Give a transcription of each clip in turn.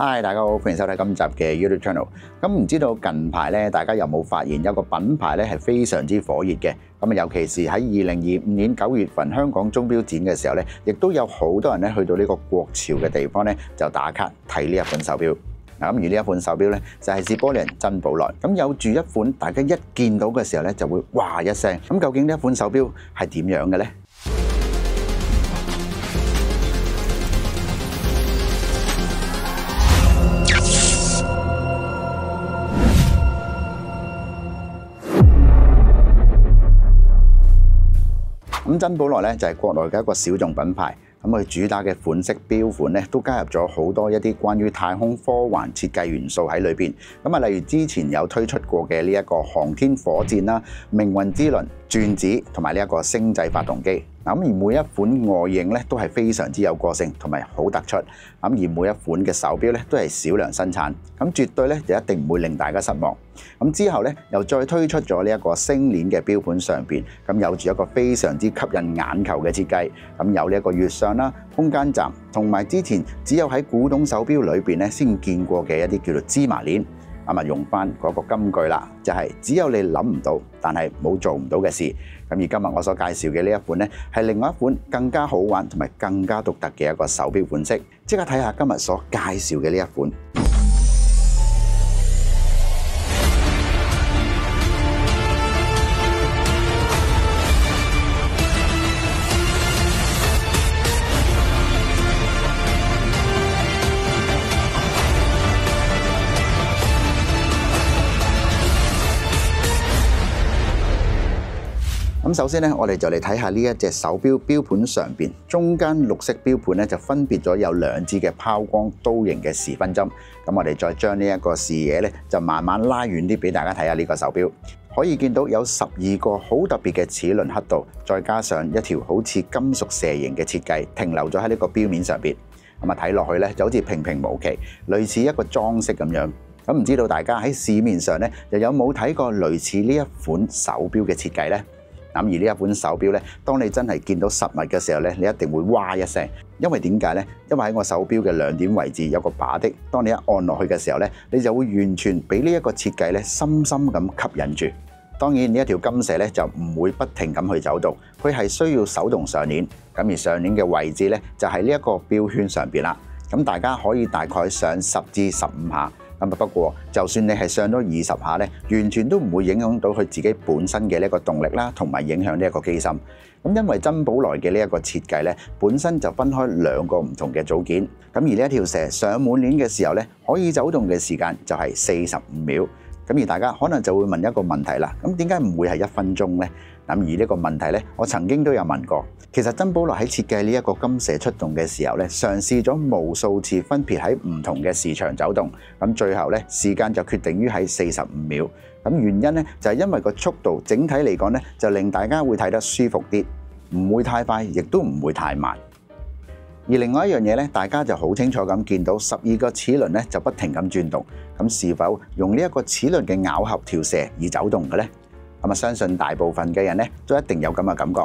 Hi， 大家好，歡迎收睇今集嘅 YouTube Channel。咁唔知道近排咧，大家有冇發現有個品牌咧係非常之火熱嘅？咁啊，尤其是喺2025年9月份香港鐘錶展嘅時候咧，亦都有好多人咧去到呢個國潮嘅地方咧，就打卡睇呢一款手錶。咁而呢一款手錶咧就係士波利人珍寶來。咁有住一款大家一見到嘅時候咧就會哇一聲。咁究竟呢一款手錶係點樣嘅咧？咁珍寶來咧就係國內嘅一個小眾品牌，咁佢主打嘅款式錶款咧都加入咗好多一啲關於太空科幻設計元素喺裏邊。咁啊，例如之前有推出過嘅呢一個航天火箭啦、命運之輪、鑽子同埋呢一個星際發動機。咁而每一款外形咧都係非常之有個性同埋好突出。咁而每一款嘅手錶咧都係少量生產，咁絕對咧就一定唔會令大家失望。咁之後咧又再推出咗呢一個星鏈嘅錶盤上邊，咁有住一個非常之吸引眼球嘅設計。咁有呢一個月相啦、空間站，同埋之前只有喺古董手錶裏邊咧先見過嘅一啲叫做芝麻鏈。咁啊，用翻嗰個金句啦，就係只有你諗唔到，但係冇做唔到嘅事。咁而今日我所介紹嘅呢一款呢，係另外一款更加好玩同埋更加獨特嘅一個手錶款式。即刻睇下今日所介紹嘅呢一款。咁首先咧，我哋就嚟睇下呢一隻手錶錶盤上邊中間綠色錶盤咧，就分別咗有兩支嘅拋光刀形嘅時分針。咁我哋再將呢一個視野咧，就慢慢拉遠啲俾大家睇下呢個手錶。可以見到有12個好特別嘅齒輪刻度，再加上一條好似金屬蛇形嘅設計，停留咗喺呢個錶面上邊。咁啊，睇落去咧就好似平平無奇，類似一個裝飾咁樣。咁唔知道大家喺市面上咧又有冇睇過類似呢一款手錶嘅設計呢？咁而呢一款手錶咧，當你真係見到實物嘅時候咧，你一定會哇一聲，因為點解呢？因為喺我手錶嘅兩點位置有個把的，當你一按落去嘅時候咧，你就會完全俾呢一個設計咧深深咁吸引住。當然呢一條金蛇咧就唔會不停咁去走動，佢係需要手動上鏈。咁而上鏈嘅位置咧就喺呢一個錶圈上邊啦。咁大家可以大概上10至15下。咁不過，就算你係上咗20下咧，完全都唔會影響到佢自己本身嘅呢一個動力啦，同埋影響呢一個機芯。咁因為珍寶來嘅呢一個設計咧，本身就分開兩個唔同嘅組件。咁而呢一條蛇上滿鏈嘅時候咧，可以走動嘅時間就係45秒。咁而大家可能就會問一個問題啦，咁點解唔會係1分鐘呢？咁而呢個問題咧，我曾經都有問過。其實珍寶來喺設計呢一個金蛇出動嘅時候咧，嘗試咗無數次分別喺唔同嘅時長走動，咁最後咧時間就決定於喺45秒。咁原因咧就係因為個速度整體嚟講咧，就令大家會睇得舒服啲，唔會太快，亦都唔會太慢。而另外一樣嘢咧，大家就好清楚咁見到12個齒輪咧就不停咁轉動，咁是否用呢一個齒輪嘅咬合條蛇而走動嘅呢？咁啊，相信大部分嘅人咧都一定有咁嘅感覺。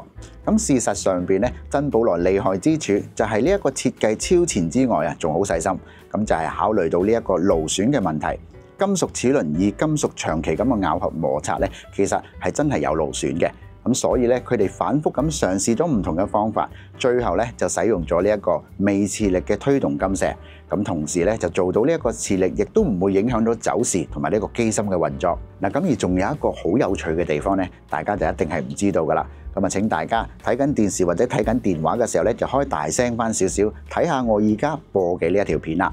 咁事實上邊咧，珍寶來厲害之處就係呢一個設計超前之外啊，仲好細心。咁就係考慮到呢一個勞損嘅問題。金屬齒輪以金屬長期咁嘅咬合摩擦咧，其實係真係有勞損嘅。咁所以咧，佢哋反覆咁嘗試咗唔同嘅方法，最後咧就使用咗呢一個微磁力嘅推動金蛇。咁同時咧就做到呢一個磁力，亦都唔會影響到走時同埋呢個機芯嘅運作。嗱，咁而仲有一個好有趣嘅地方咧，大家就一定係唔知道噶啦。咁啊，請大家睇緊電視或者睇緊電話嘅時候咧，就開大聲翻少少，睇下我而家播嘅呢一條片啦。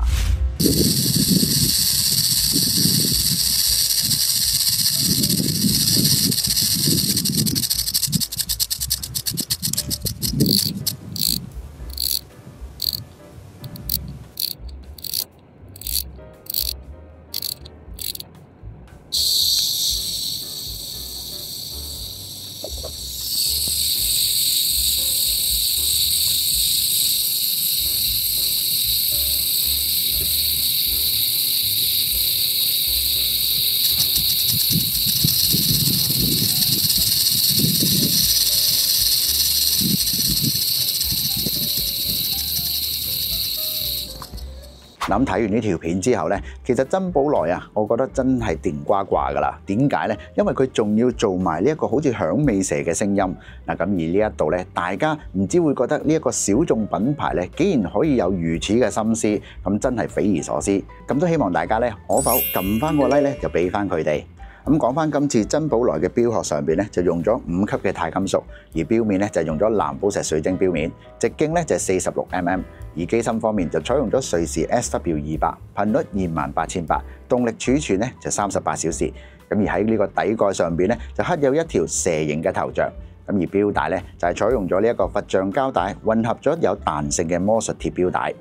咁睇完呢條片之後呢，其實珍寶來啊，我覺得真係掂呱呱㗎啦。點解呢？因為佢仲要做埋呢一個好似響尾蛇嘅聲音嗱。咁而呢一度呢，大家唔知會覺得呢一個小眾品牌呢，竟然可以有如此嘅心思，咁真係匪夷所思。咁都希望大家呢，可否撳翻個 like 呢，就俾翻佢哋。咁講翻今次珍寶來嘅錶殼上邊咧，就用咗5級嘅鈦金屬，而錶面咧就用咗藍寶石水晶錶面，直徑咧就係46mm，而機芯方面就採用咗瑞士 SW200，頻率28800，動力儲存咧就38小時。咁而喺呢個底蓋上邊咧就刻有一條蛇形嘅頭像。咁而錶帶咧就係採用咗呢一個佛像膠帶，混合咗有彈性嘅魔術鐵錶帶。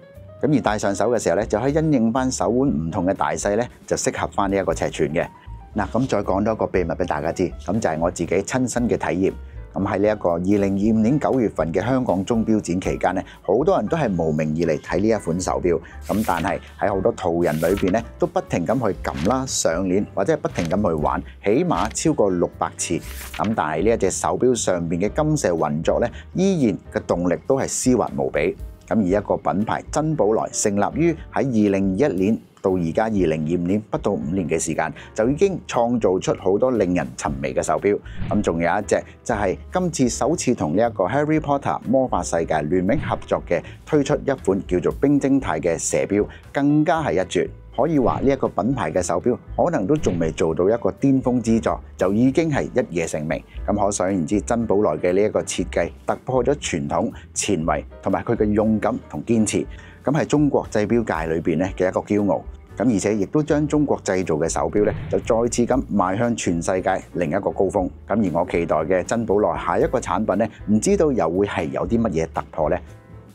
咁而戴上手嘅時候咧，就可以因應翻手腕唔同嘅大細咧，就適合翻呢一個尺寸嘅。嗱，咁再講多一個秘密俾大家知，咁就係我自己親身嘅體驗。咁喺呢一個2025年9月份嘅香港鐘錶展期間咧，好多人都係慕名而嚟睇呢一款手錶。咁但係喺好多途人裏邊咧，都不停咁去撳啦、上鏈或者係不停咁去玩，起碼超過600次。咁但係呢一隻手錶上邊嘅金石運作咧，依然嘅動力都係絲滑無比。咁而一個品牌珍寶來成立於喺2021年。到而家2025年不到5年嘅時間，就已經創造出好多令人尋味嘅手錶。咁仲有一隻就係今次首次同呢一個 Harry Potter 魔法世界聯名合作嘅，推出一款叫做冰晶態嘅蛇錶，更加係一絕。可以話呢一個品牌嘅手錶可能都仲未做到一個巔峰之作，就已經係一夜成名。咁可想而知，珍寶來嘅呢一個設計突破咗傳統、前衛同埋佢嘅勇敢同堅持。咁係中國製錶界裏邊咧嘅一個驕傲，咁而且亦都將中國製造嘅手錶咧就再次咁邁向全世界另一個高峰。咁而我期待嘅珍寶來下一個產品咧，唔知道又會係有啲乜嘢突破呢？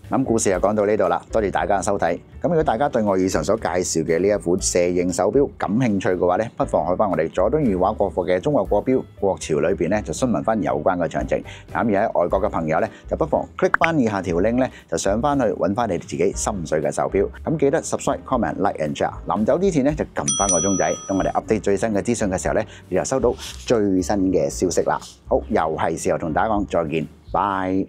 咁故事就講到呢度啦，多謝大家嘅收睇。咁如果大家對我以上所介紹嘅呢一款蛇形手錶感興趣嘅話咧，不妨去翻我哋佐敦裕華國貨嘅中國國錶國潮裏邊咧，就詢問翻有關嘅詳情。咁而喺外國嘅朋友咧，就不妨 click 翻以下條 link 咧，就上翻去揾翻你哋自己心水嘅手錶。咁記得 subscribe、comment、like and share。臨走之前咧，就撳翻個鐘仔，等我哋 update 最新嘅資訊嘅時候咧，你就收到最新嘅消息啦。好，又係時候同大家講再見，拜。